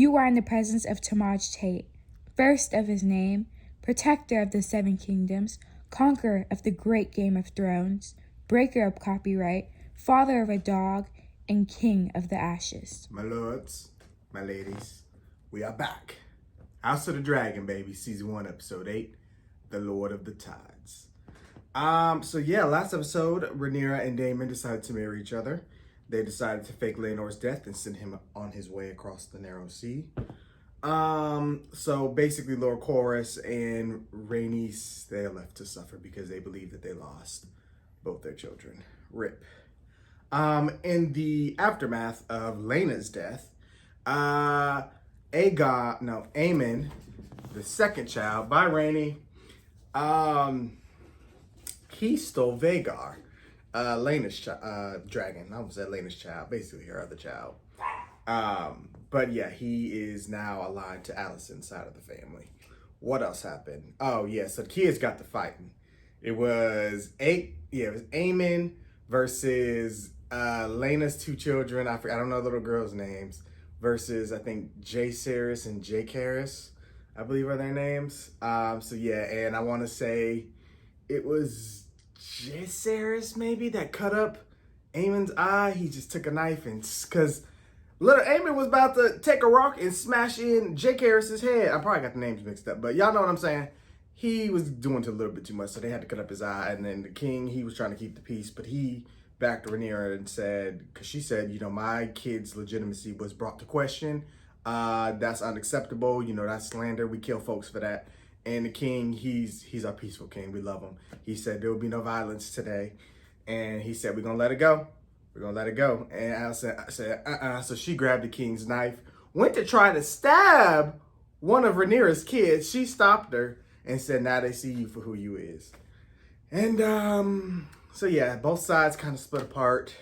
You are in the presence of Tamaj Tate, first of his name, protector of the Seven Kingdoms, conqueror of the great Game of Thrones, breaker of copyright, father of a dog, and king of the ashes. My lords, my ladies, we are back. House of the Dragon, baby, season 1, episode 8, The Lord of the Tides. Last episode, Rhaenyra and Daemon decided to marry each other. They decided to fake Laenor's death and send him on his way across the narrow sea. So basically Lord Corlys and Rhaenys, they are left to suffer because they believe that they lost both their children. RIP. In the aftermath of Laena's death, Aemon, the second child by Rhaenys, he stole Vhagar, Laena's dragon. I almost said Laena's child, basically her other child. But yeah, he is now aligned to Alicent's side of the family. What else happened? Oh yeah, so the kids got to fighting. It was Aemon versus Laena's two children. I don't know the little girls' names. Versus I think Jaehaerys and Jaehaerys, I believe are their names. And I want to say it was Jaehaerys maybe that cut up Aemon's eye. He just took a knife and because little Aemon was about to take a rock and smash in Jaehaerys' head. I probably got the names mixed up, but y'all know what I'm saying. He was doing a little bit too much, so they had to cut up his eye. And then the king, he was trying to keep the peace, but he back to Rhaenyra and said, because she said, my kid's legitimacy was brought to question. That's unacceptable. That's slander. We kill folks for that. And the king, he's our peaceful king. We love him. He said there will be no violence today. And he said, we're going to let it go. We're going to let it go. And I said, So she grabbed the king's knife, went to try to stab one of Rhaenyra's kids. She stopped her and said, now they see you for who you is. And, so yeah, both sides kind of split apart.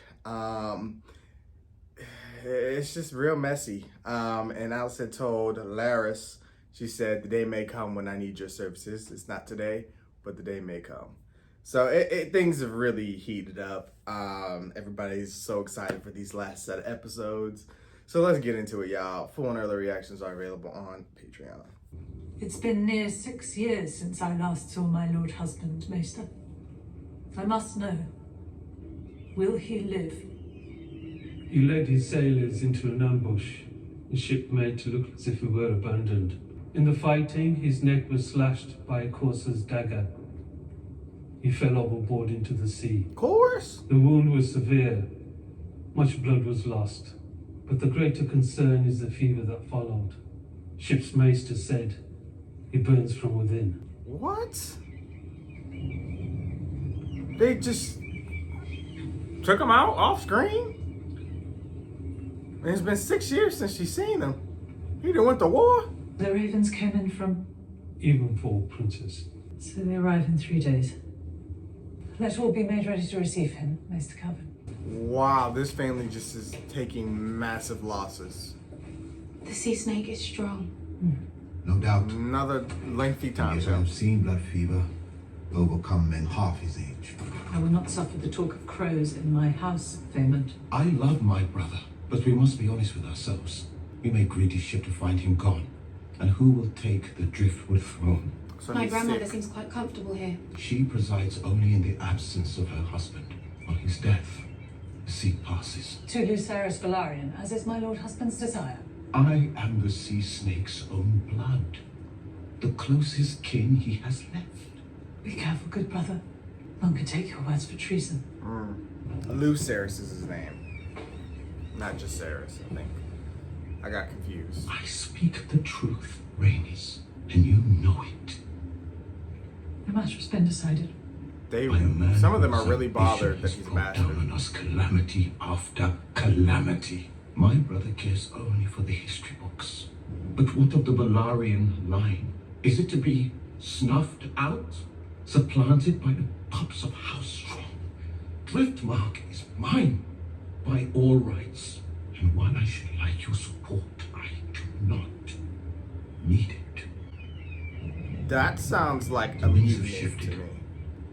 It's just real messy. And Alicent told Larys, she said, the day may come when I need your services. It's not today, but the day may come. So things have really heated up. Everybody's so excited for these last set of episodes. So let's get into it, y'all. Full and early reactions are available on Patreon. It's been near 6 years since I last saw my lord husband, Maester. I must know, will he live? He led his sailors into an ambush, the ship made to look as if it were abandoned. In the fighting, his neck was slashed by a courser's dagger. He fell overboard into the sea. Course? The wound was severe. Much blood was lost. But the greater concern is the fever that followed. Ship's maester said, it burns from within. What? They just took him out off screen? And it's been 6 years since she's seen him. He done went to war? The ravens came in from... Evenfall, Princess. So they arrive in 3 days. Let all be made ready to receive him, Maester Calvin. Wow, this family just is taking massive losses. The sea snake is strong. No doubt. Another lengthy time. Yet I've seen blood fever overcome men half his age. I will not suffer the talk of crows in my house, Vaemond. I love my brother, but we must be honest with ourselves. We may grid his ship to find him gone. And who will take the driftwood throne? So My he's grandmother sick. seems quite comfortable here. She presides only in the absence of her husband. On his death, the sea passes. To Lucerys Velaryon, as is my lord husband's desire. I am the sea snake's own blood. The closest kin he has left. Be careful, good brother. None could take your words for treason. Lucerys is his name. Not just Cerys, I think. I got confused. I speak the truth, Rhaenys, and you know it. The matter has been decided. Some of them are really bothered that he's a brought down bastard. on us calamity after calamity. My brother cares only for the history books. But what of the Velaryon line? Is it to be snuffed out? Supplanted by the pups of House Strong? Driftmark is mine by all rights. And while I should like your support, I do not need it. That sounds like a The winds have mutiny shifted. to me.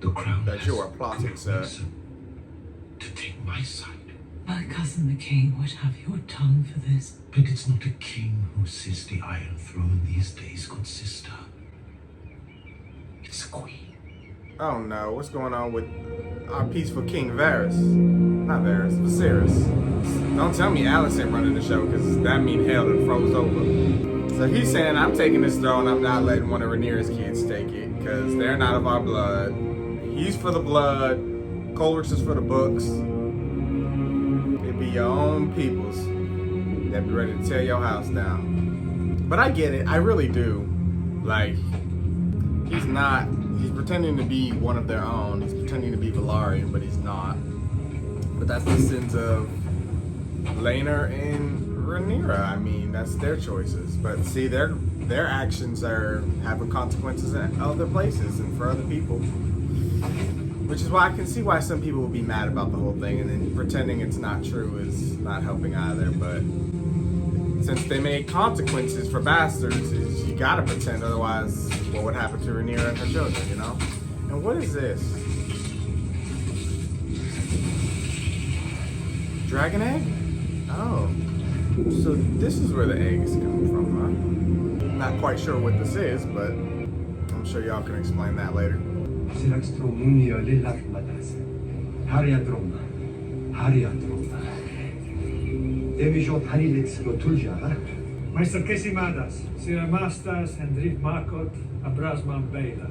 The crown That has you are plotting, come sir. closer to take my side. My cousin the king would have your tongue for this. But it's not a king who sits the Iron Throne these days, good sister. It's a queen. Oh no, what's going on with our peaceful King Varys? Not Varys, Viserys. Don't tell me Alicent running the show, because that means hell done froze over. So he's saying, I'm taking this throne, I'm not letting one of Rhaenyra's kids take it, because they're not of our blood. He's for the blood, Coleridge is for the books. It be your own peoples that be ready to tear your house down. But I get it, I really do. Like, he's pretending to be one of their own. He's pretending to be Velaryon, but he's not. But that's the sins of Laenor and Rhaenyra. I mean, that's their choices. But see, their actions are having consequences in other places and for other people. Which is why I can see why some people will be mad about the whole thing, and then pretending it's not true is not helping either. But since they made consequences for bastards, you gotta pretend, otherwise what would happen to Rhaenyra and her children, you know? And what is this? Dragon egg? Oh. So this is where the egg is coming from, huh? Not quite sure what this is, but I'm sure y'all can explain that later. Meister Kesimadas, Sir Masters, Hendrik Markot, Abrasman Bela.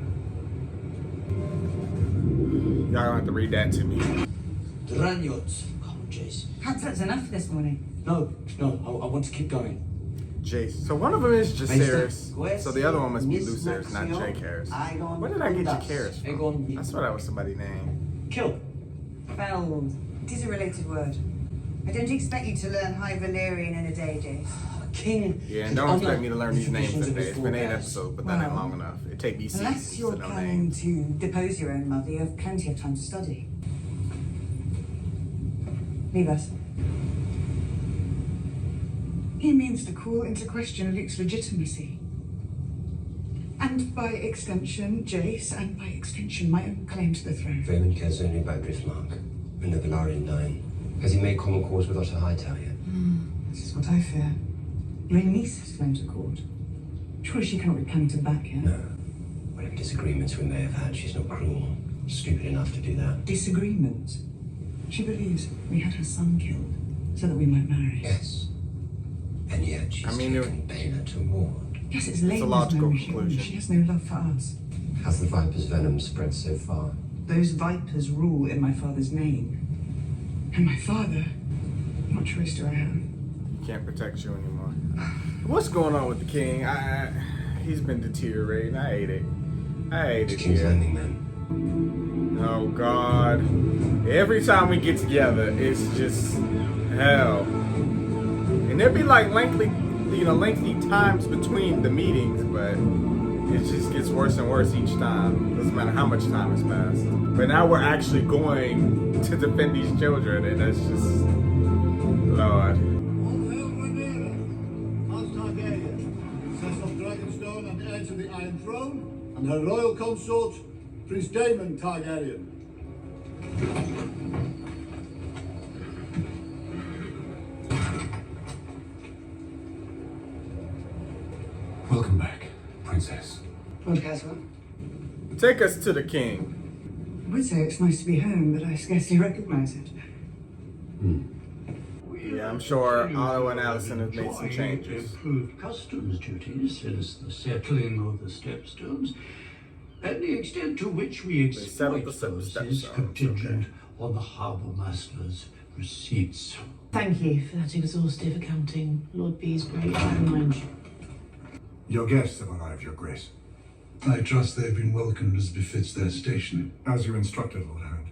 Y'all gonna have to read that to me. Dranyot. Come on, Jace. Perhaps that's enough this morning. No, I want to keep going. Jace. So one of them is Jacaerys, so the other one must be Lucerys, not Jacaerys. Where did I get Jacaerys from? I swear that was somebody's name. Kill. Felled. It is a related word. I don't expect you to learn High Valyrian in a day, Jace. King. Yeah, and don't expect me to learn these names in a day. It's been 8 episodes, but that ain't long enough. It take me Unless seasons you're to know planning names. to depose your own mother, you have plenty of time to study. Leave us. He means to call into question Luke's legitimacy. And by extension, Jace, and by extension, my own claim to the throne. Vaemond cares only about Driftmark and the Velaryon Line. Has he made common cause with Otter Hightower yet? This is what I fear. Your own niece has flown to court. Surely she cannot be planning to back him. No. Whatever disagreements we may have had, she's not cruel. Stupid enough to do that. Disagreement. She believes we had her son killed so that we might marry. Yes. And yet she's taken Baylor to ward. Yes, it's a Laena's logical memory she conclusion. wants. She has no love for us. Has the Viper's venom spread so far? Those vipers rule in my father's name. And my father, what choice do I have? Can't protect you anymore. What's going on with the king? He's been deteriorating. I hate it. It's King's here. Landing then. Oh God! Every time we get together, it's just hell. And there'd be like lengthy times between the meetings, but it just gets worse and worse each time. Doesn't matter how much time has passed. But now we're actually going to defend these children, and that's just Lord. All hail Rhaenyra, House Targaryen, Princess of Dragonstone and heir to the Iron Throne, and her royal consort, Prince Daemon Targaryen. Welcome back, Princess. Lord Caswell. Take us to the king. I would say it's nice to be home, but I scarcely recognize it. Yeah, I'm sure Otto and Alicent have made some changes. Improved customs duties since the settling of the Stepstones, and the extent to which we settled exploit the those Stepstones, is contingent on the harbour master's receipts. Thank you for that exhaustive accounting, Lord Beesbury. I remind you. Your guests have arrived, Your Grace. I trust they've been welcomed as befits their station. As you instructed, Lord Hound.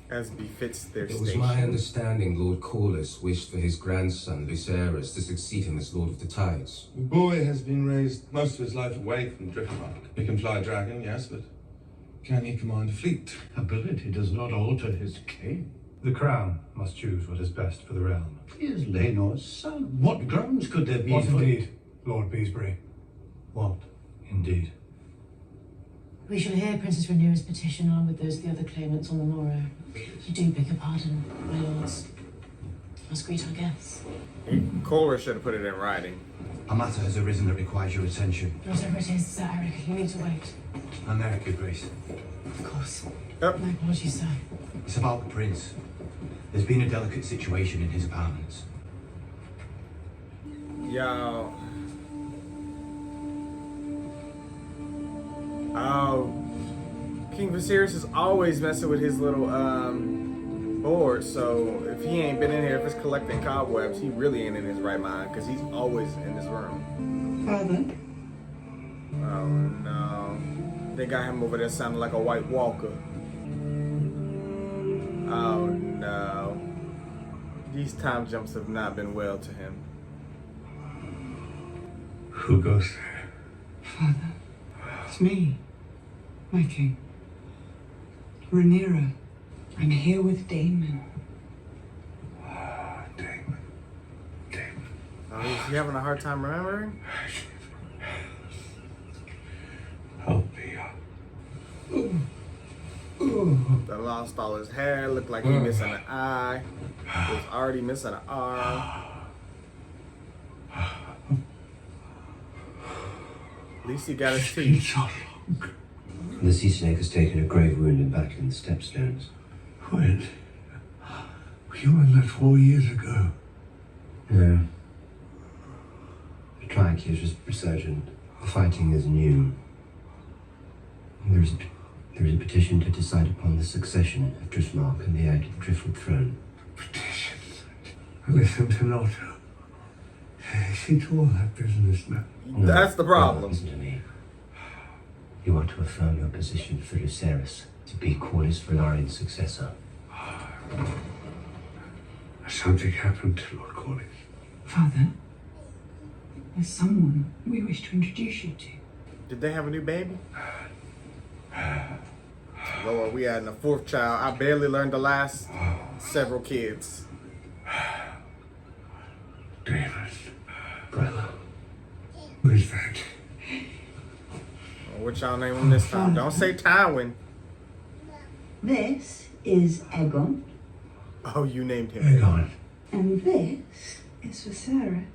As befits their It station. was my understanding Lord Corlys wished for his grandson, Lucerys, to succeed him as Lord of the Tides. The boy has been raised most of his life away from Driftmark. He can fly a dragon, yes, but can he command a fleet? Ability does not alter his king. The crown must choose what is best for the realm. He is Laenor's son. What grounds could there be What for... indeed, Lord Beesbury? What indeed? We shall hear Princess Rhaenyra's petition along with those of the other claimants on the morrow. I do beg your pardon, my lords. Must greet our guests. Kohler should have put it in writing. A matter has arisen that requires your attention. Whatever it is, Sir Eric, you need to wait. I'm Eric, Your Grace. Of course. Yep. My apologies, sir. It's about the prince. There's been a delicate situation in his apartments. Yo. Oh. King Viserys is always messing with his little board, so if he ain't been in here, if it's collecting cobwebs, he really ain't in his right mind, because he's always in this room. Father? Oh no. They got him over there sounding like a White Walker. Oh no. These time jumps have not been well to him. Who goes there? Father, it's me, my king. Rhaenyra. I'm here with Daemon. Daemon. Oh, is he having a hard time remembering? Help me. They lost all his hair, looked like he missing an eye. He was already missing an arm. At least he got his teeth. The sea snake has taken a grave wound in battle in the Stepstones. When? You were that 4 years ago. No. The Triarchy is resurgent. The fighting is new. There is a petition to decide upon the succession of Driftmark and the heir to the Driftwood throne. Petition? Listen to Lotto. See to all that business now. No, That's the problem. No, listen to me. You are to affirm your position for Lucerys to be Corlys Velarion's successor. Something happened to Lord Corlys. Father, there's someone we wish to introduce you to. Did they have a new baby? Lord, we had a fourth child. I barely learned the last several kids. David. Brother. Who's that? What y'all name him this time? Don't say Tywin. This is Aegon, Oh, you named him Aegon. and this is Viserys.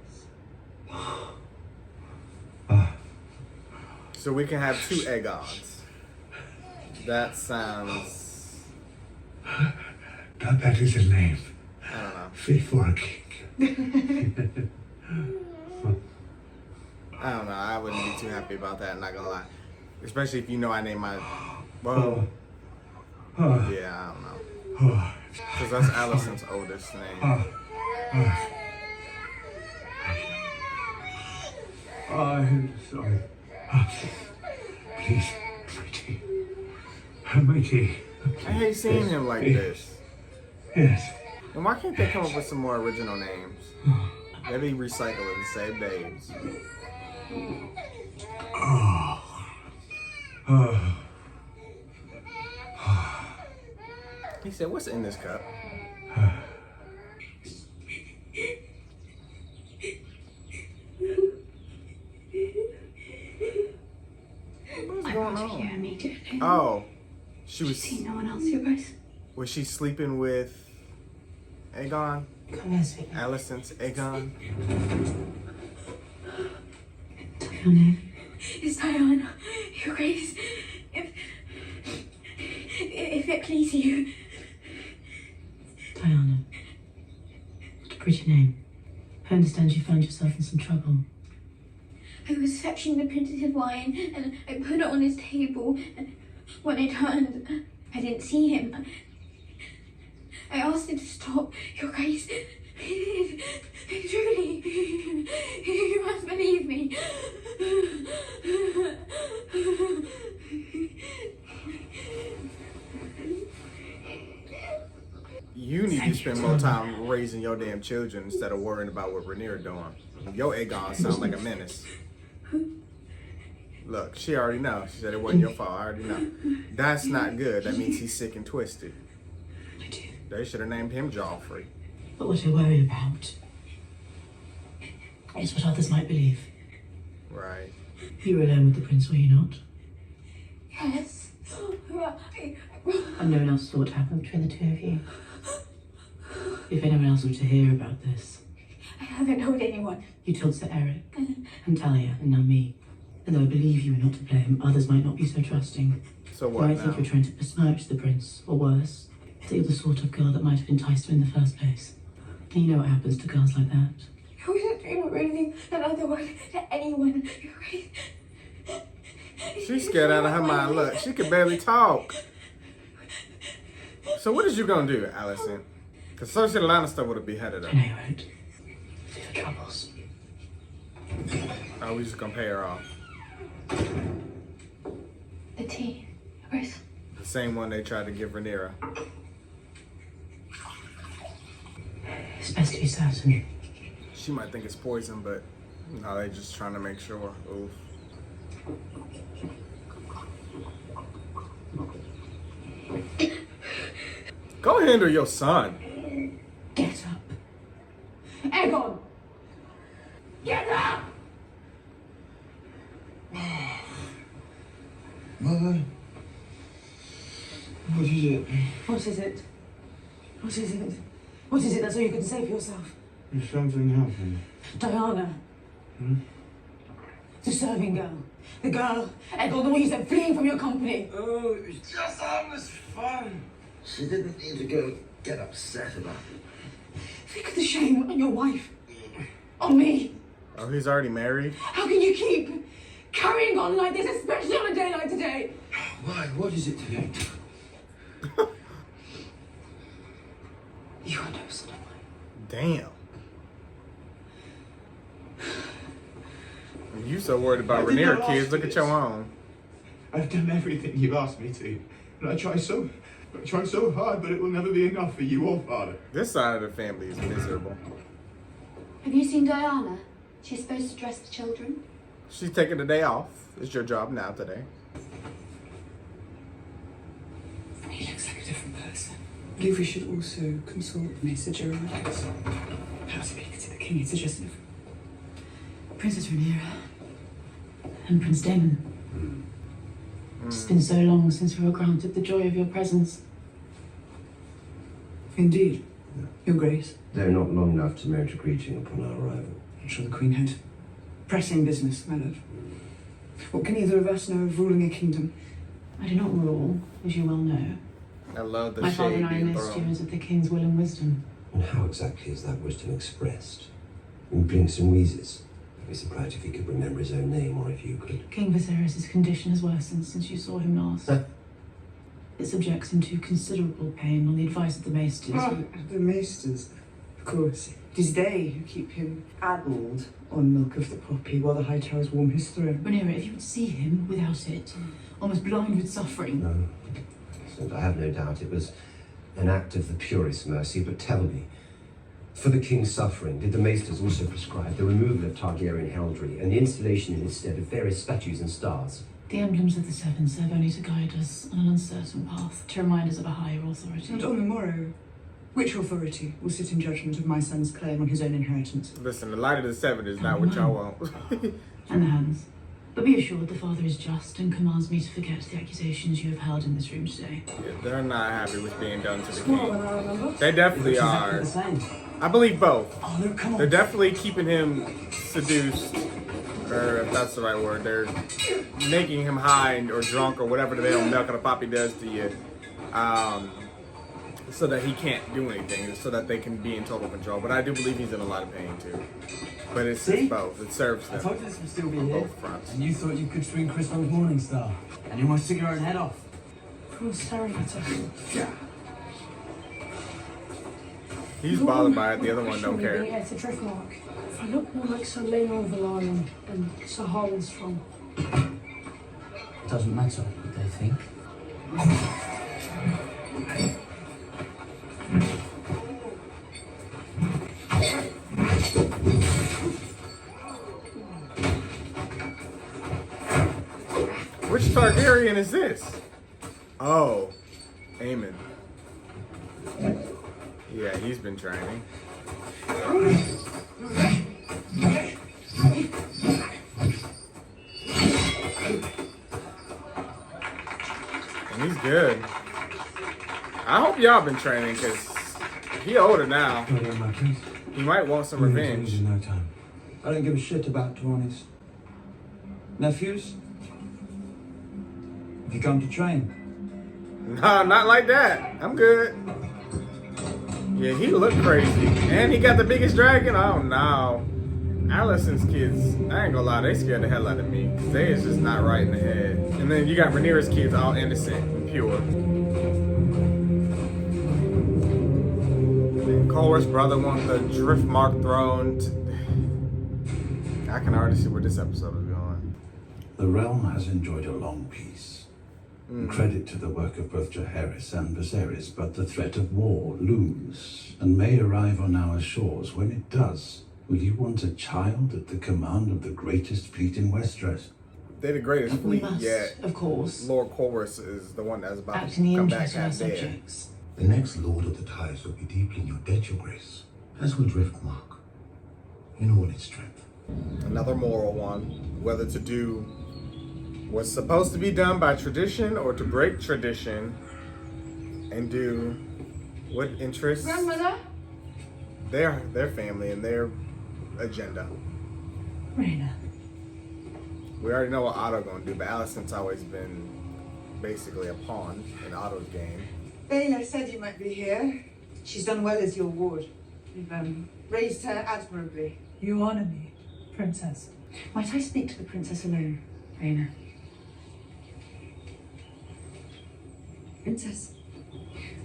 So we can have two Aegons. That sounds... That is a name. I don't know. Fit for a king. I don't know. I wouldn't be too happy about that, not gonna lie. Especially if you know I named my... Well... Yeah, I don't know. Because that's Alicent's oldest name. I'm sorry. Please, Mighty. I hate seeing him like this. Yes. And why can't they come up with some more original names? Maybe recycle it and save names. He said, what's in this cup? What's going on? Yeah, immediately. Oh, she was... See no one else, you guys? Was she sleeping with Aegon? Come here, sweetie. Alicent's Aegon? Diana. It's Diana. Your Grace. If it please you. Diana. What a pretty name. I understand you found yourself in some trouble. I was fetching the printed wine and I put it on his table. And when I turned, I didn't see him. I asked him to stop. Your Grace, truly, you must believe me. You need to spend more time raising your damn children instead of worrying about what Rhaenyra doing. Your Aegon sounds like a menace. Look, she already knows. She said it wasn't your fault. I already know. That's not good. That means he's sick and twisted. I do. They should have named him Joffrey. But what you're worried about is what others might believe. Right. You were alone with the prince, were you not? Yes. Unknown else saw what happened between the two of you. If anyone else were to hear about this, I haven't told anyone. you told Sir Eric, and Talia, and now me. And though I believe you were not to blame, others might not be so trusting. So Now what I think now? you're trying to besmirch the prince, or worse, that you're the sort of girl that might have enticed him in the first place. And you know what happens to girls like that. I wasn't doing anything another one to anyone. You're right. She's scared out of her mind. Look, she can barely talk. So what is you gonna do, Allison? Because Cersei Lannister would have beheaded her. I know you won't. Do your troubles. Oh, we just gonna pay her off. The tea. Where's... The same one they tried to give Rhaenyra. It's best to be certain. She might think it's poison, but no, they just trying to make sure. Oof. Go handle your son. Get up. Aegon! Get up! Mother, what is it? What is it? What is it? What is it? That's all you can say for yourself. Is something happened? Diana. Hmm? The serving girl. The girl, Aegon, the one you sent fleeing from your company. Oh, it was just harmless fun. She didn't need to go get upset about it. Think of the shame on your wife. On me. Oh, he's already married? How can you keep carrying on like this, especially on a day like today? Why? What is it today? You are no son of mine. Damn. You so worried about I did Rhaenyra not kids, ask look for at your this. own. I've done everything you asked me to. And I try so hard, but it will never be enough for you or father. This side of the family is miserable. Have you seen Diana? She's supposed to dress the children. She's taking the day off. It's your job now today. He looks like a different person. I believe we should also consult Maester Gerard. How speak to the king. He suggested Princess Rhaenyra. And Prince Daemon. It's been so long since we were granted the joy of your presence. Indeed. Your Grace. They're not long enough to merit a greeting upon our arrival. I'm sure the Queen had pressing business, my love. What can either of us know of ruling a kingdom? I do not rule, as you well know. I love the My father shade and I being enlist you thrown. as of the king's will and wisdom. And how exactly is that wisdom expressed? In blinks and wheezes? I'd be surprised if he could remember his own name, or if you could. King Viserys' condition has worsened since you saw him last. It subjects him to considerable pain on the advice of the Maesters. Oh, the Maesters. Of course. It is they who keep him addled on milk of the poppy while the High Towers warm his throne. Rhaenyra, if you would see him without it, almost blind with suffering. No. And I have no doubt it was an act of the purest mercy, but tell me, for the king's suffering, did the Maesters also prescribe the removal of Targaryen heraldry and the installation in its stead of various statues and stars? The emblems of the Seven serve only to guide us on an uncertain path, to remind us of a higher authority. And on the morrow, which authority will sit in judgment of my son's claim on his own inheritance? Listen, the light of the seven is not what y'all want. And the hands. But be assured the Father is just and commands me to forget the accusations you have held in this room today. Yeah, they're not happy with being done to the Smaller king. than I remember. They definitely Looks are. exactly the same. I believe both. Oh, Luke, come on. They're definitely keeping him seduced, or if that's the right word. They're making him high or drunk or whatever the hell milk of the poppy does to you, so that he can't do anything, so that they can be in total control. But I do believe he's in a lot of pain too. But it's just both. It serves I them told you this would still be on here. both fronts. And you thought you could swing Chris Long's Morning Star. And you almost took your own head off. Poor Sarah. Yeah. He's bothered by it. The other one don't care. Heir to Driftmark. If I look more like Sir Laenor Velaryon than Sir Harwin Strong. It doesn't matter what they think. Which Targaryen is this? Oh, Aemon. Yeah, he's been training. He's good. I hope y'all been training, because he older now. He might want some revenge. In no time. I don't give a shit about Tawnis. Nephews? Have you come to train? Nah, not like that. I'm good. Yeah, he looked crazy. And he got the biggest dragon? Oh, no. Alicent's kids, I ain't gonna lie, they scared the hell out of me. They is just not right in the head. And then you got Rhaenyra's kids all innocent and pure. And Corlys' brother wants the Driftmark throne. I can already see where this episode is going. The realm has enjoyed a long peace. Credit to the work of both Jaehaerys and Viserys, but the threat of war looms and may arrive on our shores. When it does, will you want a child at the command of the greatest fleet in Westeros? They're the greatest We fleet must, yet. of course, Lord Corlys is the one that's about act to in the come back interest of our half dead. subjects. The next Lord of the Tides will be deeply in your debt, Your Grace, as will Driftmark, in all its strength. Another moral one, whether to do what's supposed to be done by tradition or to break tradition and do what interests Grandmother? their family and their agenda. Rhaena. We already know what Otto gonna do, but Alicent's always been basically a pawn in Otto's game. Baela said you might be here. She's done well as your ward. You've raised her admirably. You honor me, Princess. Might I speak to the princess alone, Rhaena? Princess,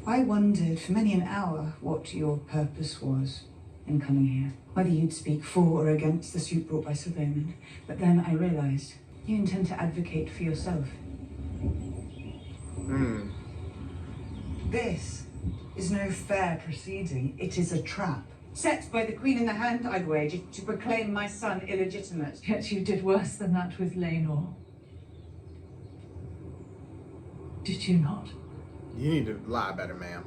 I wondered for many an hour what your purpose was in coming here. Whether you'd speak for or against the suit brought by Sir Vaemond. But then I realized you intend to advocate for yourself. This is no fair proceeding. It is a trap. Set by the Queen in the Hand, I'd wager, to proclaim my son illegitimate. Yet you did worse than that with Laenor. Did you not? You need to lie better, ma'am.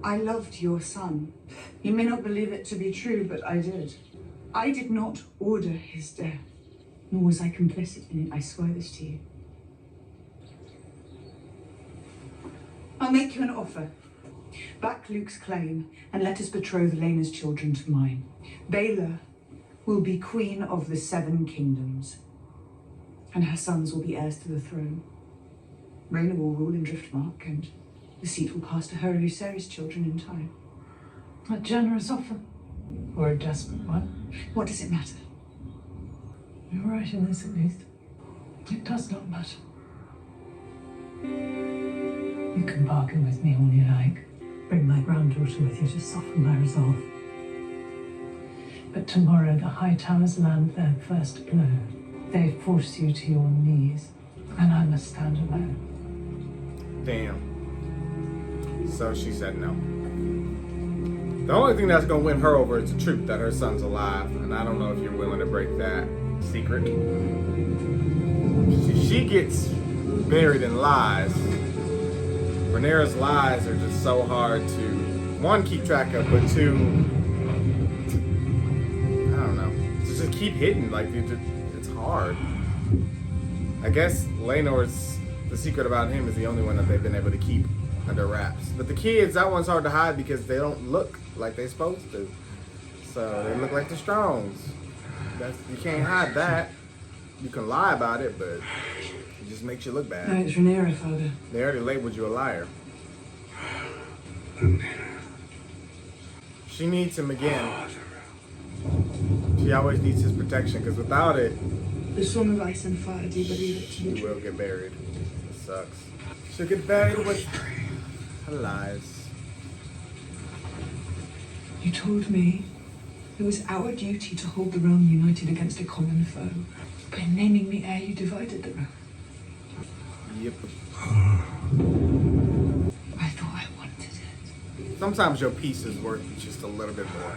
I loved your son. You may not believe it to be true, but I did. I did not order his death, nor was I complicit in it. I swear this to you. I'll make you an offer. Back Luke's claim, and let us betroth Laena's children to mine. Baela will be queen of the Seven Kingdoms, and her sons will be heirs to the throne. Rhaena will rule in Driftmark, and the seat will pass to her and Viserys' children in time. A generous offer, or a desperate one. What does it matter? You're right in this, at least. It does not matter. You can bargain with me all you like. Bring my granddaughter with you to soften my resolve. But tomorrow the High Towers land their first blow. They force you to your knees, and I must stand alone. Damn. So she said no. The only thing that's gonna win her over is the truth that her son's alive, and I don't know if you're willing to break that secret. She gets buried in lies. Rhaenyra's lies are just so hard to, one, keep track of, but two, I don't know, to just keep hidden. Like, it's hard. I guess Laenor's, the secret about him is the only one that they've been able to keep under wraps. But the kids, that one's hard to hide because they don't look like they're supposed to. So they look like the Strongs. You can't hide that. You can lie about it, but it just makes you look bad. No, it's Rhaenyra, Father. They already labeled you a liar. She needs him again. She always needs his protection, because without it, The Son of Ice and Fire, do you believe it to she be true? will get buried. It sucks. She'll get buried with her lies. You told me it was our duty to hold the realm united against a common foe. By naming me heir, you divided the realm. Yep. I thought I wanted it. Sometimes your peace is worth just a little bit more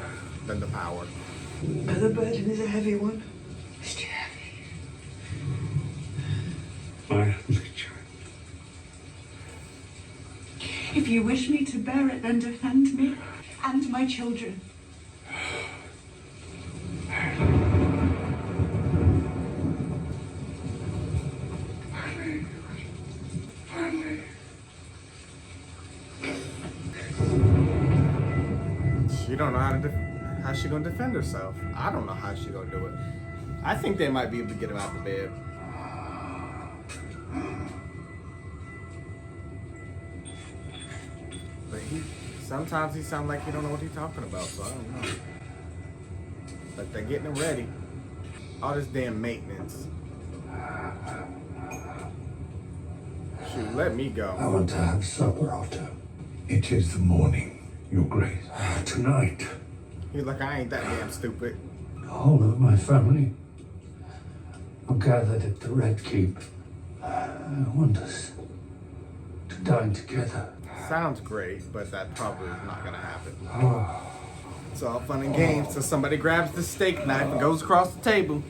than the power. But the burden is a heavy one. It's too heavy. My only child. If you wish me to bear it, then defend me and my children. don't know how she gonna defend herself. I don't know how she gonna do it. I think they might be able to get him out the bed. But sometimes he sounds like he don't know what he's talking about, so I don't know. But they're getting him ready. All this damn maintenance. Shoot, let me go. I want to have supper, Otto. It is the morning, Your Grace. Tonight, He's like, I ain't that damn stupid. the whole of my family are gathered at the Red Keep. I want us to dine together. Sounds great, but that probably is not gonna happen. Oh, It's all fun and games till somebody grabs the steak knife and goes across the table.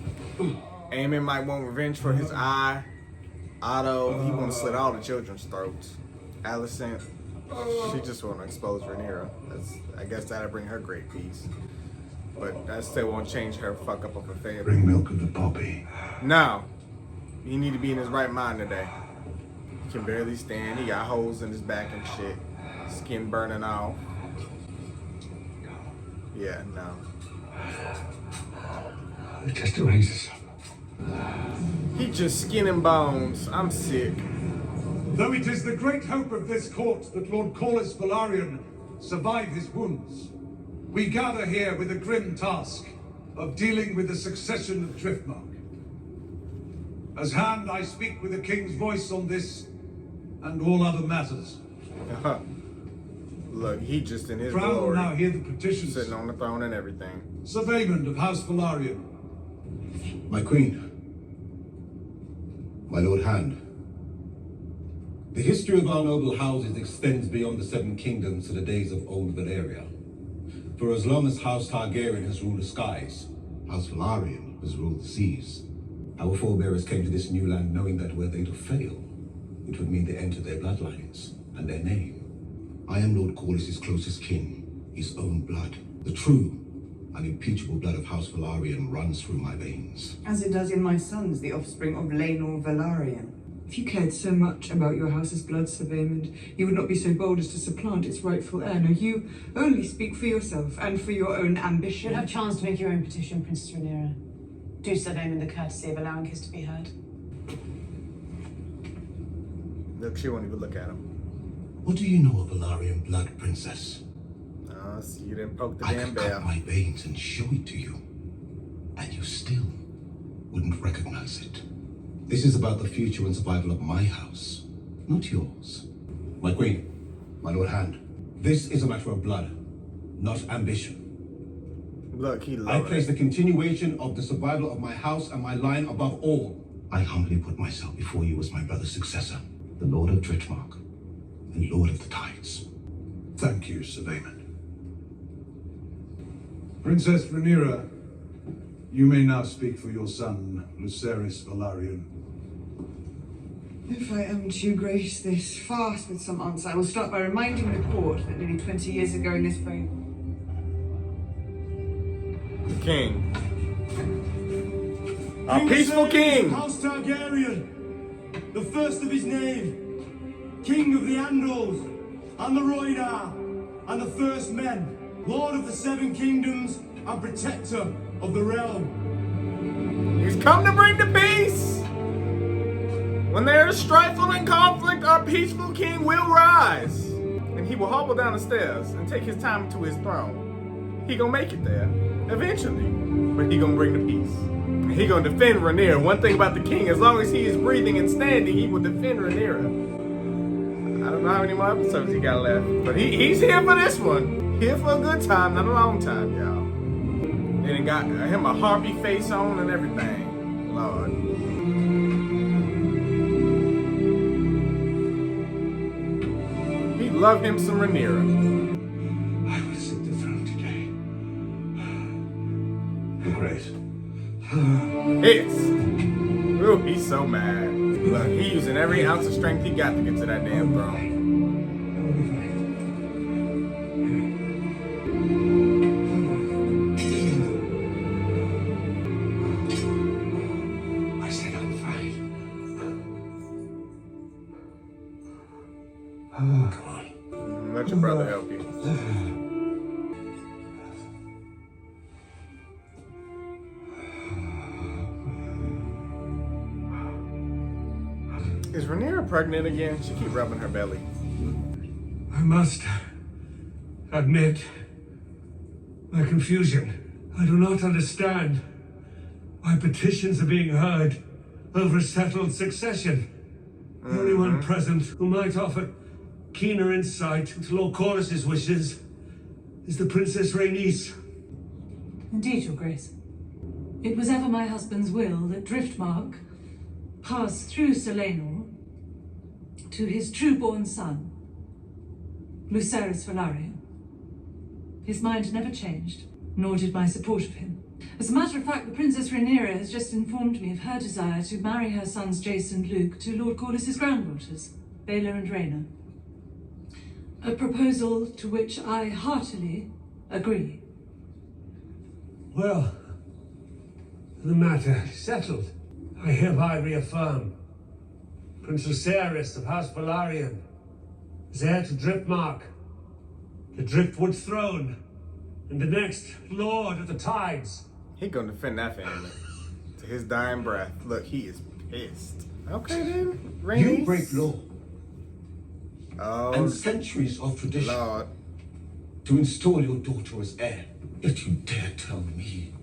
Aemon might want revenge for his eye. Otto, he want to slit all the children's throats. Alicent, she just want to expose Rhaenyra. I guess that'll bring her great peace. But that still won't change her fuck up of her family. Bring milk of the poppy. No. He need to be in his right mind today. He can barely stand. He got holes in his back and shit. Skin burning off. Yeah, no. just arrange this. He just skin and bones. I'm sick. Though it is the great hope of this court that Lord Corlys Velaryon survive his wounds, we gather here with a grim task of dealing with the succession of Driftmark. As Hand, I speak with the King's voice on this and all other matters. Look, he just in his Crown will glory. now hear the petitions. Sitting on the throne and everything. Sir Vaymond of House Velaryon. My queen, my lord Hand, the history of our noble houses extends beyond the Seven Kingdoms to the days of old Valyria. For as long as House Targaryen has ruled the skies, House Velaryon has ruled the seas. Our forebears came to this new land knowing that were they to fail, it would mean the end to their bloodlines and their name. I am Lord Corlys' closest kin, his own blood. The true, unimpeachable blood of House Velaryon runs through my veins. As it does in my sons, the offspring of Laenor Velaryon. If you cared so much about your house's blood, Sir Vaymond, you would not be so bold as to supplant its rightful heir. No, you only speak for yourself and for your own ambition. You'll have a chance to make your own petition, Princess Rhaenyra. Do Sir Vaymond the courtesy of allowing his to be heard. Look, she won't even look at him. What do you know of Velaryon blood, princess? So you didn't poke the I damn could bell. cut my veins and show it to you, and you still wouldn't recognize it. This is about the future and survival of my house, not yours. My queen, my lord Hand, this is a matter of blood, not ambition. Look, he I loves place it. the continuation of the survival of my house and my line above all. I humbly put myself before you as my brother's successor, the Lord of Driftmark and Lord of the Tides. Thank you, Sir Vaymond. Princess Rhaenyra, you may now speak for your son, Lucerys Velaryon. If I am to grace this fast with some answer, I will start by reminding the court that nearly 20 years ago in this very... The king. A peaceful king! House Targaryen, the first of his name, King of the Andals, and the Rhoynar, and the First Men, Lord of the Seven Kingdoms, and Protector of the Realm. He's come to bring the peace! When there is strife and conflict, our peaceful king will rise. And he will hobble down the stairs and take his time to his throne. He gonna make it there, eventually. But he gonna bring the peace. And he gonna defend Rhaenyra. One thing about the king, as long as he is breathing and standing, he will defend Rhaenyra. I don't know how many more episodes he got left. But he's here for this one. Here for a good time, not a long time, y'all. And he got him a harpy face on and everything. Lord. He loved him some Rhaenyra. I will sit the throne today. Your Grace. Yes. Ooh, he's so mad. Look, he using every ounce of strength he got to get to that damn throne. I said I'm fine. Come on. Let your brother help you. pregnant again? She keep rubbing her belly. I must admit my confusion. I do not understand why petitions are being heard over a settled succession. The only one present who might offer keener insight into Lord Corlys's wishes is the Princess Rhaenys. Indeed, Your Grace. It was ever my husband's will that Driftmark pass through Selenor to his true-born son, Lucerys Velaryon. His mind never changed, nor did my support of him. As a matter of fact, the Princess Rhaenyra has just informed me of her desire to marry her sons Jace and Luke to Lord Corlys's granddaughters, Baela and Rhaena. A proposal to which I heartily agree. Well, the matter is settled. I hereby reaffirm Prince Lucerys of House Velaryon is heir to Driftmark, the Driftwood throne, and the next Lord of the Tides. He gonna defend that family to his dying breath. Look, he is pissed. Okay then, Rhaenys. You break law Oh, and centuries of tradition Lord. to install your daughter as heir. Yet you dare tell me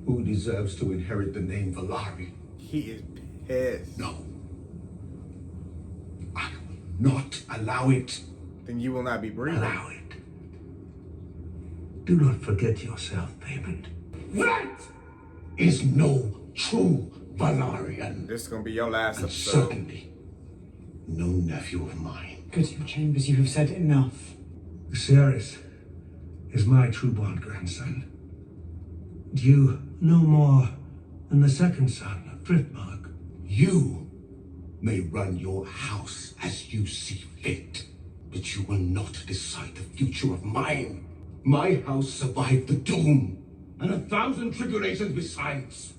who deserves to inherit the name Velaryon? He is pissed. No. I will not allow it. Then you will not be breathing. Allow it. Do not forget yourself, Daemon. That is no true Velaryon. This is gonna be your last And episode. certainly no nephew of mine. Good, Your Chambers, you have said enough. Lucerys is my true-born grandson. And you no more than the second son of Driftmark. You may run your house as you see fit, but you will not decide the future of mine. My house survived the doom, and 1,000 tribulations besides.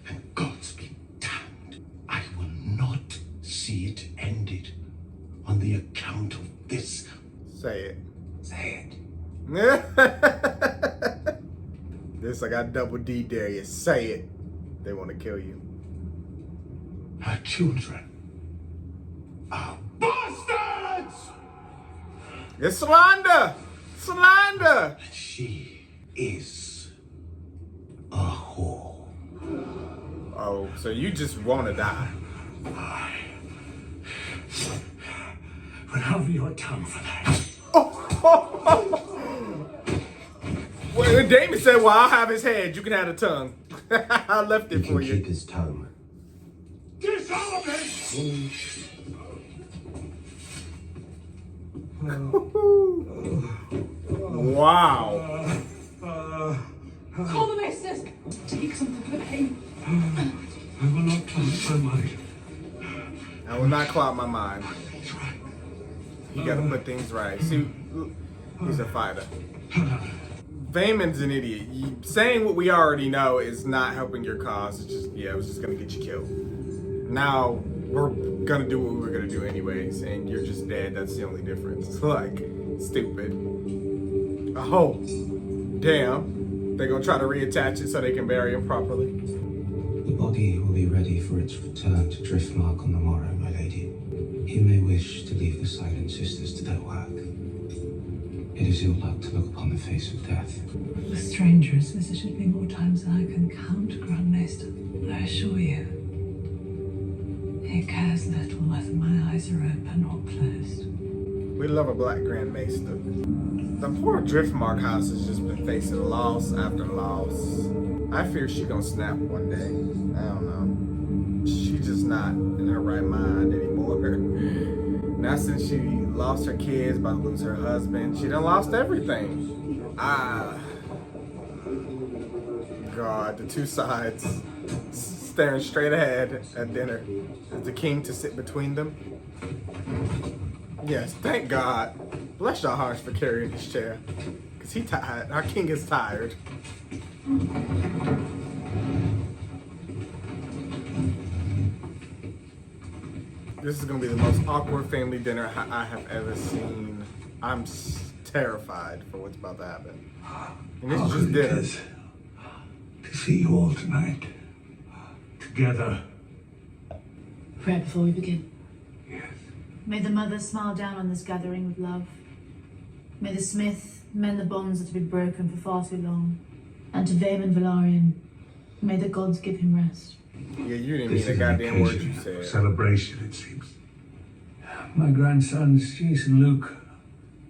And God's be damned, I will not see it ended on the account of this. Say it. Say it. This, I got double D dare you. Say it. They want to kill you. Her children are bastards! It's slander! Slander! And she is a whore. Oh, so you just want to die. Will have your tongue for that. Well, Damon said, well, I'll have his head. You can have the tongue. I left it He for can you. keep his tongue. Wow. Call the maesters! Take something for the pain. I will not cloud my mind. I will not cloud my mind. You gotta put things right. See, he's a fighter. Vaemon's an idiot. Saying what we already know is not helping your cause. It's just, yeah, it was just gonna get you killed. Now, we're gonna do what we were gonna do anyways, and you're just dead. That's the only difference. Like, stupid. Oh, damn. They're gonna try to reattach it so they can bury him properly. The body will be ready for its return to Driftmark on the morrow, my lady. You may wish to leave the Silent Sisters to their work. It is ill luck to look upon the face of death. The stranger has visited me more times than I can count, Grand Maester. I assure you, he cares little whether my eyes are open or closed. We love a black Grand Maester. The poor Driftmark house has just been facing loss after loss. I fear she gonna snap one day. I don't know. She's just not in her right mind anymore. Now since she lost her kids, about to lose her husband, she done lost everything. God, the two sides staring straight ahead at dinner. Is the king to sit between them? Yes, thank God. Bless your hearts for carrying this chair. Because he tired. Our king is tired. This is going to be the most awkward family dinner I have ever seen. I'm terrified for what's about to happen. And this is just dinner. To see you all tonight. Together. Prayer before we begin. May the Mother smile down on this gathering with love. May the Smith mend the bonds that have been broken for far too long. And to Vaemon Velaryon, may the gods give him rest. Yeah, you didn't This mean is the an goddamn words occasion you of said. celebration, it seems. My grandsons, Jace and Luke,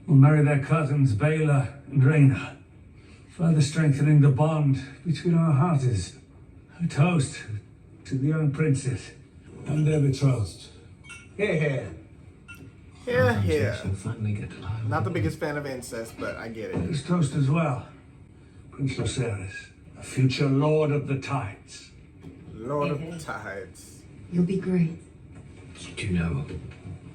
will marry their cousins, Baela and Rhaena, further strengthening the bond between our hearts. A toast to the young princess and their betrothed. Hear, hear. Yeah, yeah. She'll finally get to lie. Not the biggest fan of incest, but I get it. This toast as well. Prince Lucerys, a future Lord of the Tides. Lord of the Tides. You'll be great. You do know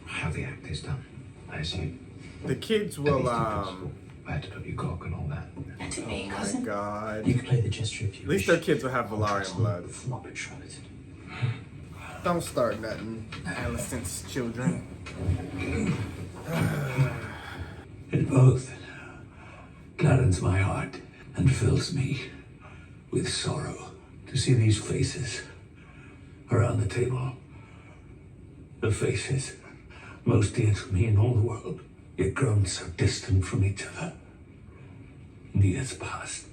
how the act is done, I assume. The kids will, Where to put your cock and all that. Let it be, Oh cousin. my god. You can play the gesture if you At least their kids will have Velaryon blood. not betrothed. Don't start nothing, Alicent's children. It both gladdens my heart and fills me with sorrow to see these faces around the table. The faces most dear to me in all the world, yet grown so distant from each other in the years past.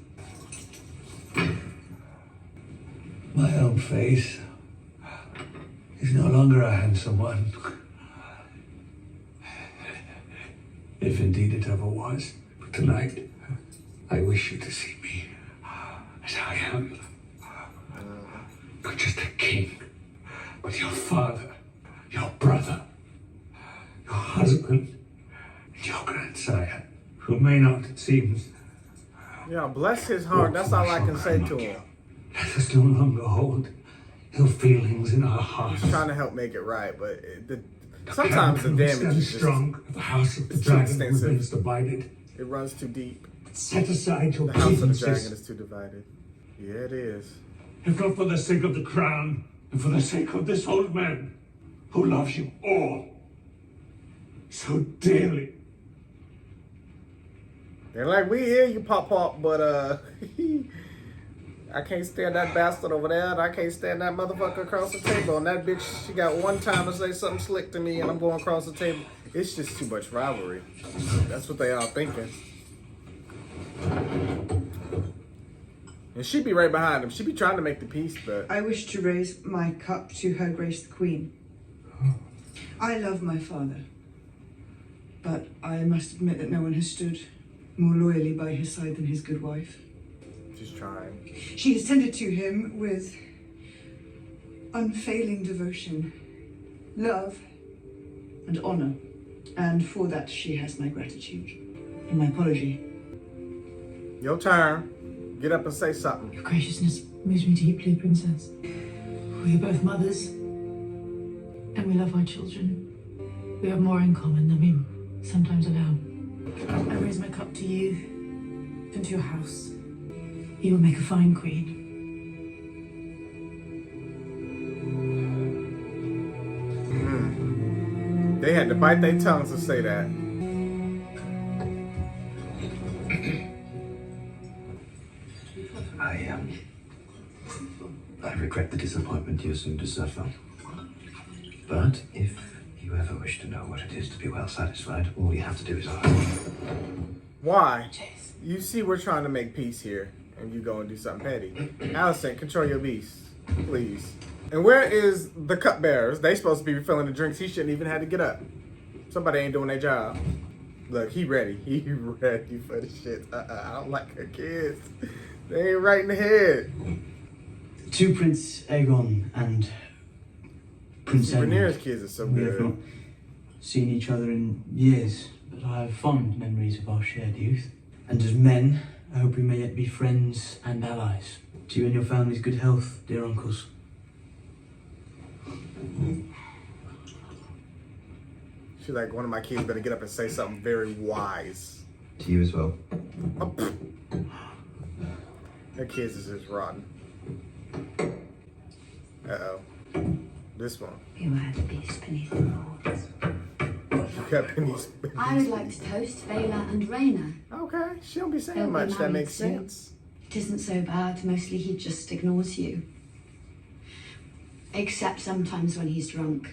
My own face is no longer a handsome one. If indeed it ever was. But tonight, I wish you to see me as I am. Not just a king, but your father, your brother, your husband, and your grandsire, who may not, it seems. Yeah, bless his heart. That's all I can say to him. Let us no longer hold ill feelings in our hearts. He's trying to help make it right, but sometimes the damage Stand is just strong. The house of the too dragon extensive. remains divided. It runs too deep. Set aside your The house of the grievances. dragon is too divided. Yeah, it is. If not for the sake of the crown, and for the sake of this old man, who loves you all so dearly. They're like, we hear you, Pop, but I can't stand that bastard over there, and I can't stand that motherfucker across the table. And that bitch, she got one time to say something slick to me, and I'm going across the table. It's just too much rivalry. That's what they all thinking. And she be right behind him. She be trying to make the peace, but I wish to raise my cup to Her Grace the Queen. I love my father, but I must admit that no one has stood more loyally by his side than his good wife. she's trying. She has tended to him with unfailing devotion, love, and honor, and for that she has my gratitude and my apology. Your turn. Get up and say something. Your graciousness moves me deeply, Princess. We are both mothers, and we love our children. We have more in common than we sometimes allow. I raise my cup to you and to your house. You will make a fine queen. They had to bite their tongues to say that. I regret the disappointment you soon to suffer. But if you ever wish to know what it is to be well satisfied, all you have to do is ask. Why? You see we're trying to make peace here, and you go and do something petty. Alicent, control your beast, please. And where is the cupbearers? They supposed to be refilling the drinks. He shouldn't even have to get up. Somebody ain't doing their job. Look, he ready. He ready for the shit. I don't like her kids. They ain't right in the head. To Prince Aegon and Prince Rhaenyra's Edward. kids are so We have good. not seen each other in years, but I have fond memories of our shared youth. And as men, I hope we may yet be friends and allies. To you and your family's good health, dear uncles. She's like, one of my kids better get up and say something very wise. To you as well. Her kids is just rotten. Uh-oh. This one. You are the beast beneath the walls. You got beneath. I would like to toast Vaela and Rhaena. Okay, she don't be saying They'll be much. That married makes soon. sense. It isn't so bad. Mostly he just ignores you. Except sometimes when he's drunk.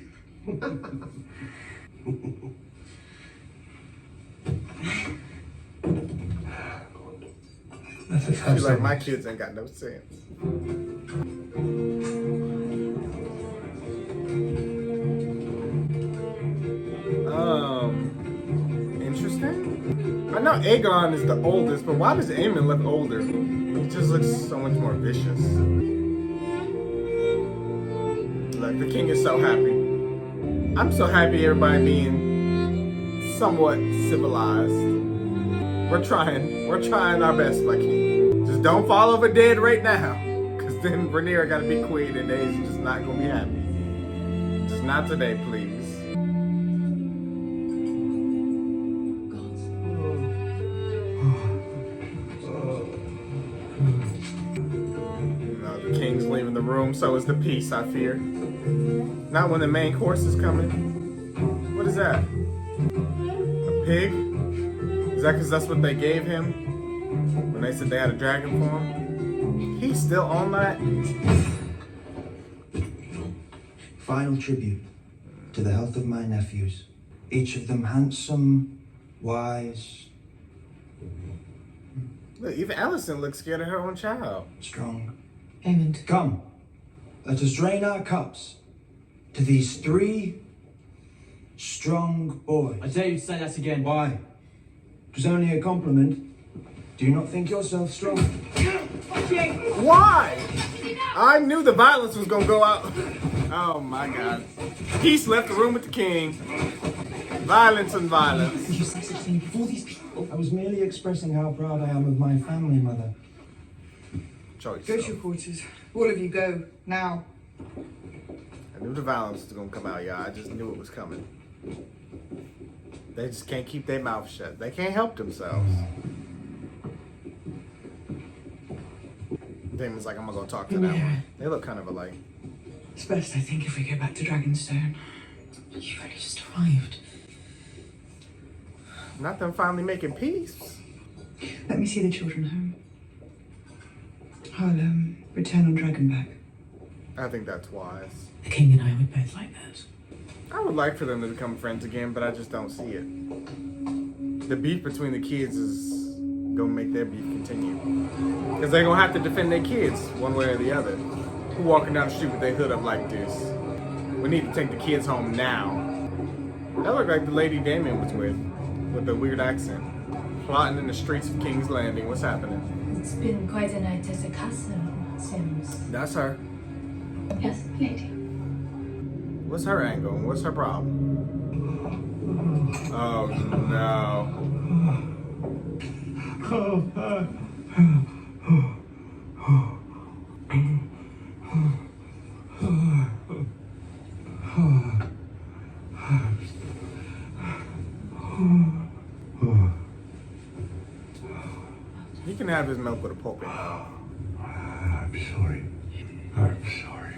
Let us I have feel like some. my kids ain't got no sense. Interesting. I know Aegon is the oldest, but why does Aemon look older? He just looks so much more vicious. Look, the king is so happy. I'm so happy everybody being somewhat civilized. We're trying our best, my king. Just don't fall over dead right now. Cause then Rhaenyra gotta be queen and they's just not gonna be happy. Just not today, please. No, the king's leaving the room, so is the peace, I fear. Not when the main course is coming. What is that? A pig? Is that because that's what they gave him? When they said they had a dragon for him? He's still on that? Final tribute to the health of my nephews. Each of them handsome, wise, Look, even Alicent looks scared of her own child. strong. Aemond. Come, let us drain our cups to these 3 strong boys. I dare you to say that again. Why? It was only a compliment. Do you not think yourself strong? Why? I knew the violence was gonna go out. Oh my god. Peace left the room with the king. Violence and violence. Did you say such thing before these people? I was merely expressing how proud I am of my family, Mother. Choice. Go to your quarters. All of you go, now. I knew the violence was gonna come out, y'all. I just knew it was coming. They just can't keep their mouth shut. They can't help themselves. Damon's like, I'm gonna go talk to that one. They look kind of alike. It's best, I think, if we go back to Dragonstone. You've only just arrived. Not them finally making peace. Let me see the children home. I'll return on Dragonback. I think that's wise. The king and I would both like that. I would like for them to become friends again, but I just don't see it. The beef between the kids is gonna make their beef continue. Because they're gonna have to defend their kids one way or the other. Who walking down the street with their hood up like this? We need to take the kids home now. That looked like the lady Damon was with the weird accent. Plotting in the streets of King's Landing. What's happening? It's been quite a night at the castle, Sims. That's her. Yes, lady. What's her angle? What's her problem? Oh no. He can have his milk with a pulpit now. I'm sorry. I'm sorry.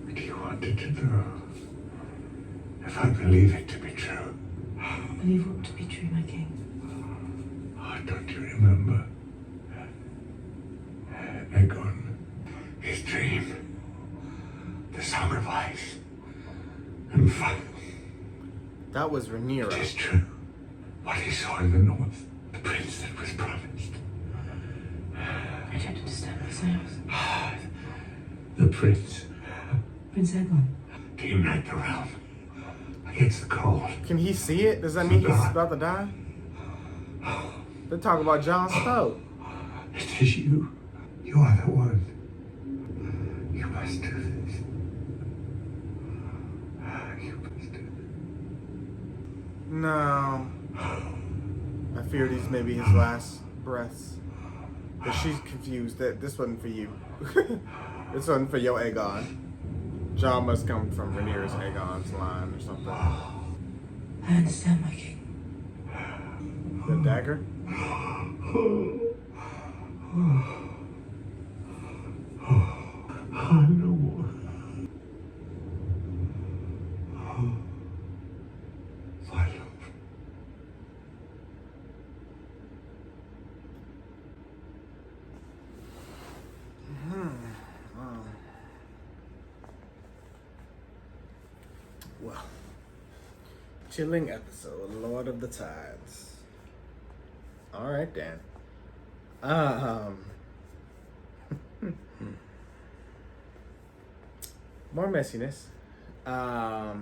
What do you want it to do? If I believe it to be true. Believe what to be true, my king. Oh, don't you remember? Aegon, his dream, the Song of Ice, and fire. That was Rhaenyra. It is true. What he saw in the north, the prince that was promised. I don't understand myself. The prince Prince Aegon. to unite the realm against the cold. Can he see it? Does that mean he's about to die? They're talking about Jon Snow. It is you. You are the one. You must do this. You must do this. No. I fear these may be his last breaths. But she's confused that this wasn't for you. This wasn't for your Aegon. Jon must come from Rhaenyra's Aegon's line or something. I understand, my king. The dagger? I know what. My love. Well, Chilling episode, Lord of the Tides. All right, Dan. More messiness. A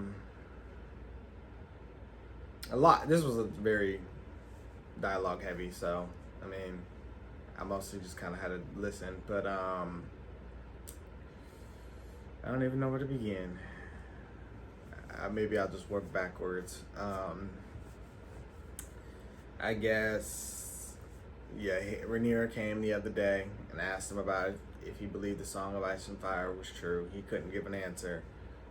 lot. This was a very dialogue heavy, so I mean, I mostly just kind of had to listen, but I don't even know where to begin. Maybe I'll just work backwards. I guess, yeah, Rhaenyra came the other day and asked him about if he believed the Song of Ice and Fire was true. He couldn't give an answer,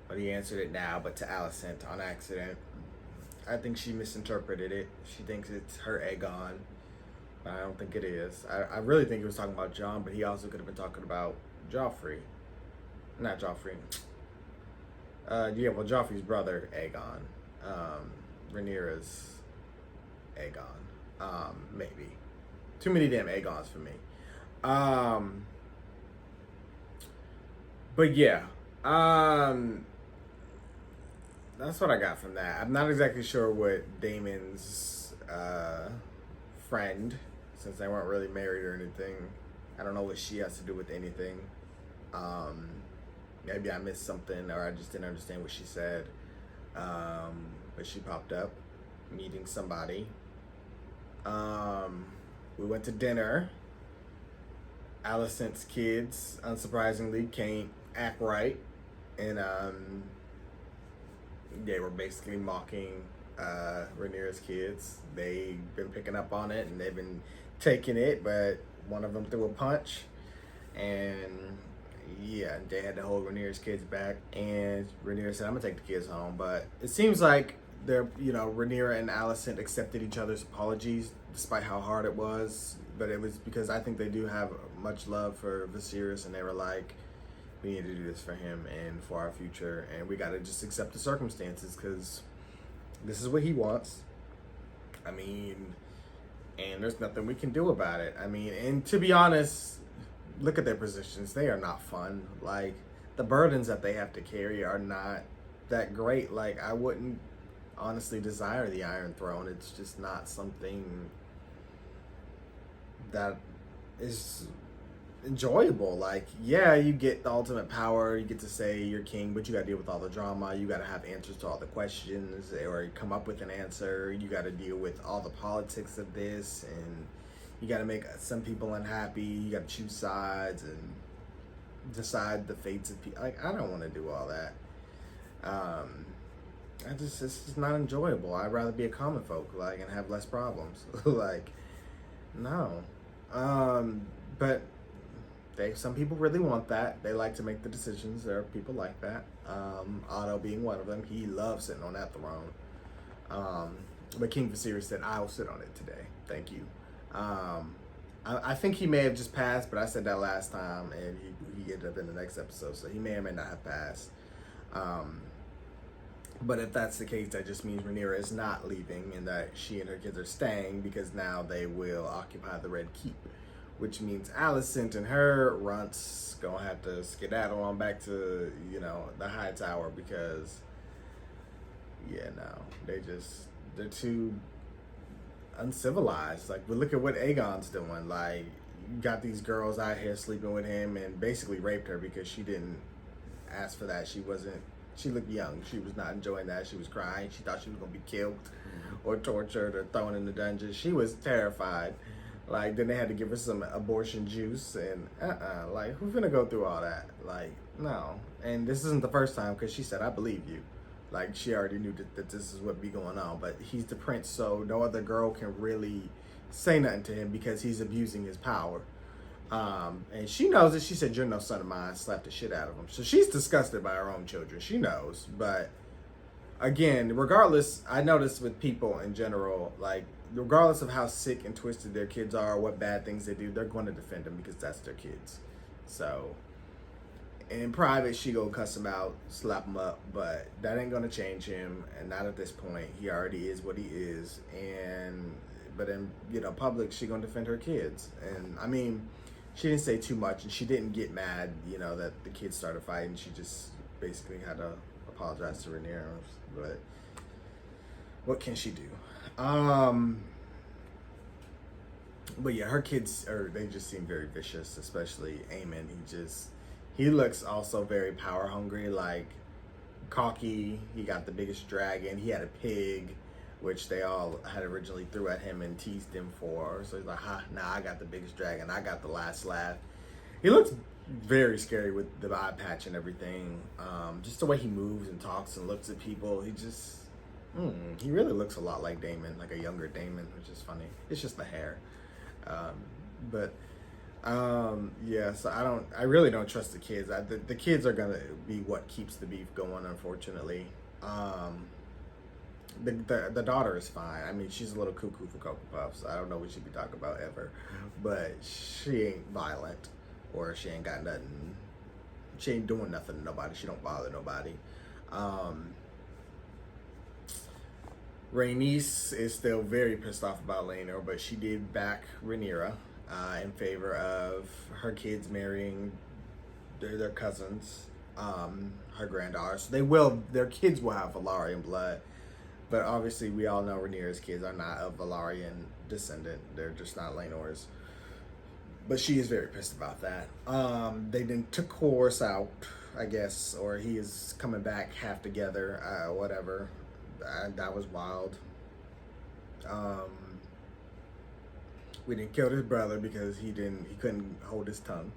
but he answered it now, but to Alicent on accident. I think she misinterpreted it. She thinks it's her Aegon, but I don't think it is. I really think he was talking about Jon, but he also could have been talking about Joffrey. Not Joffrey. Yeah, well, Joffrey's brother, Aegon. Rhaenyra's Aegon. Maybe. Too many damn Aegons for me. But yeah. That's what I got from that. I'm not exactly sure what Daemon's friend, since they weren't really married or anything, I don't know what she has to do with anything. Maybe I missed something, or I just didn't understand what she said. But she popped up, meeting somebody. We went to dinner. Alicent's kids, unsurprisingly, can't act right. And they were basically mocking Rhaenyra's kids. They've been picking up on it, and they've been taking it, but one of them threw a punch. And yeah, they had to hold Rhaenyra's kids back, and Rhaenyra said, I'm gonna take the kids home. But it seems like Rhaenyra and Alicent accepted each other's apologies, despite how hard it was. But it was because I think they do have much love for Viserys, and they were like, we need to do this for him and for our future, and we gotta just accept the circumstances, because this is what he wants. I mean, and there's nothing we can do about it. I mean, and to be honest, look at their positions. They are not fun. Like, the burdens that they have to carry are not that great. Like, I wouldn't honestly desire the Iron Throne. It's just not something that is enjoyable. Like, yeah, you get the ultimate power, you get to say you're king, but you gotta deal with all the drama, you gotta have answers to all the questions, or come up with an answer, you gotta deal with all the politics of this, and you gotta make some people unhappy, you gotta choose sides and decide the fates of people. Like, I don't want to do all that. It's just not enjoyable. I'd rather be a common folk, like, and have less problems. Like, no. But some people really want that. They like to make the decisions. There are people like that. Otto being one of them. He loves sitting on that throne. But King Viserys said, I'll sit on it today. Thank you. I think he may have just passed, but I said that last time, and he ended up in the next episode, so he may or may not have passed. But if that's the case, that just means Rhaenyra is not leaving, and that she and her kids are staying, because now they will occupy the Red Keep, which means Alicent and her runts gonna have to skedaddle on back to, the High Tower, because, yeah, no, they're too uncivilized. Like, look at what Aegon's doing. Like, you got these girls out here sleeping with him and basically raped her because she didn't ask for that. She looked young. She was not enjoying that. She was crying. She thought she was gonna be killed or tortured or thrown in the dungeon. She was terrified. Like, then they had to give her some abortion juice, and like, who's gonna go through all that? Like, no. And this isn't the first time, because she said, I believe you. Like, she already knew that this is what be going on, but he's the prince, so no other girl can really say nothing to him because he's abusing his power. And she knows it. She said, you're no son of mine, slapped the shit out of him. So she's disgusted by her own children. She knows. But again, regardless, I noticed with people in general, like, regardless of how sick and twisted their kids are, what bad things they do, they're going to defend them because that's their kids. So in private, she go cuss him out, slap him up, but that ain't gonna change him, and not at this point. He already is what he is, but in public, she gonna defend her kids. And I mean, she didn't say too much, and she didn't get mad, that the kids started fighting. She just basically had to apologize to Rhaenyra, but what can she do? But yeah, her kids they just seem very vicious, especially Aemon. He looks also very power hungry, like cocky. He got the biggest dragon. He had a pig, which they all had originally threw at him and teased him for. So he's like, nah, I got the biggest dragon. I got the last laugh. He looks very scary with the eye patch and everything. Just the way he moves and talks and looks at people. He really looks a lot like Daemon, like a younger Daemon, which is funny. It's just the hair. Yeah, so I really don't trust the kids. The kids are gonna be what keeps the beef going, unfortunately. The daughter is fine. I mean, she's a little cuckoo for Cocoa Puffs. I don't know what she'd be talking about ever, but she ain't violent, or she ain't got nothing. She ain't doing nothing to nobody. She don't bother nobody. Rhaenys is still very pissed off about Laenor, but she did back Rhaenyra in favor of her kids marrying their cousins, her granddaughter. So their kids will have Valyrian blood, but obviously we all know Rhaenyra's kids are not of Valyrian descendant. They're just not Laenor's. But she is very pissed about that. They then took Horus out, I guess, or he is coming back half together, whatever. That was wild. We didn't kill his brother because he couldn't hold his tongue.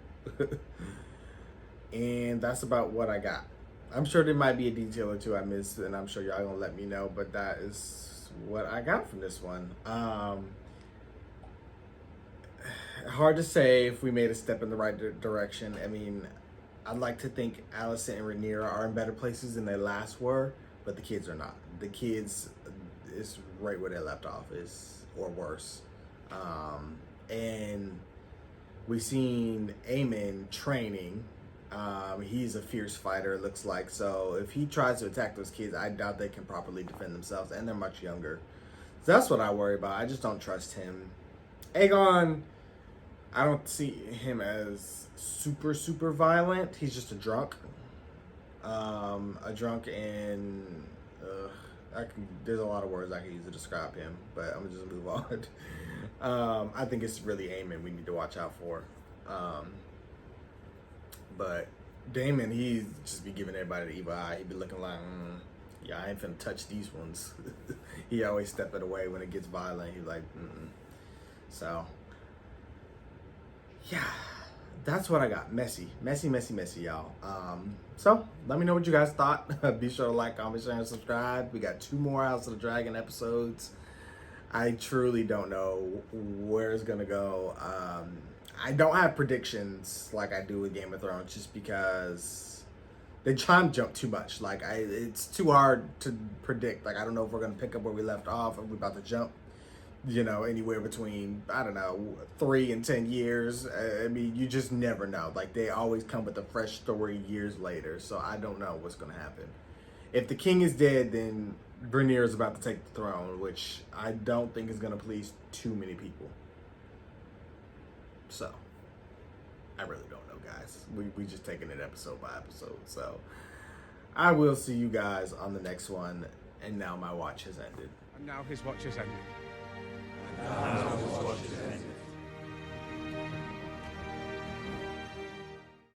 And that's about what I got. I'm sure there might be a detail or two I missed, and I'm sure y'all gonna let me know, but that is what I got from this one. Hard to say if we made a step in the right direction. I mean, I'd like to think Alicent and Rhaenyra are in better places than they last were, but the kids are not. The kids is right where they left off, or worse. And we've seen Aemon training. He's a fierce fighter, it looks like. So if he tries to attack those kids, I doubt they can properly defend themselves, and they're much younger. So that's what I worry about. I just don't trust him. Aegon, I don't see him as super, super violent. He's just a drunk. And there's a lot of words I can use to describe him, but I'm just gonna move on. I think it's really Aemon we need to watch out for. But Daemon, he'd just be giving everybody the evil eye. He'd be looking like, yeah, I ain't finna touch these ones. He always step it away when it gets violent. He's like, So, yeah, that's what I got. Messy, y'all. So let me know what you guys thought. Be sure to like, comment, share, and subscribe. We got 2 more House of the Dragon episodes. I truly don't know where it's gonna go. I don't have predictions like I do with Game of Thrones, just because they try and jump too much. Like it's too hard to predict. Like I don't know if we're gonna pick up where we left off, or we're about to jump, anywhere between, I don't know, 3 and 10 years. I mean, you just never know. Like they always come with a fresh story years later. So I don't know what's gonna happen. If the king is dead, then Rhaenyra is about to take the throne, which I don't think is gonna please too many people. So, I really don't know, guys. We just taking it episode by episode. So, I will see you guys on the next one. And now my watch has ended. And now his watch has ended.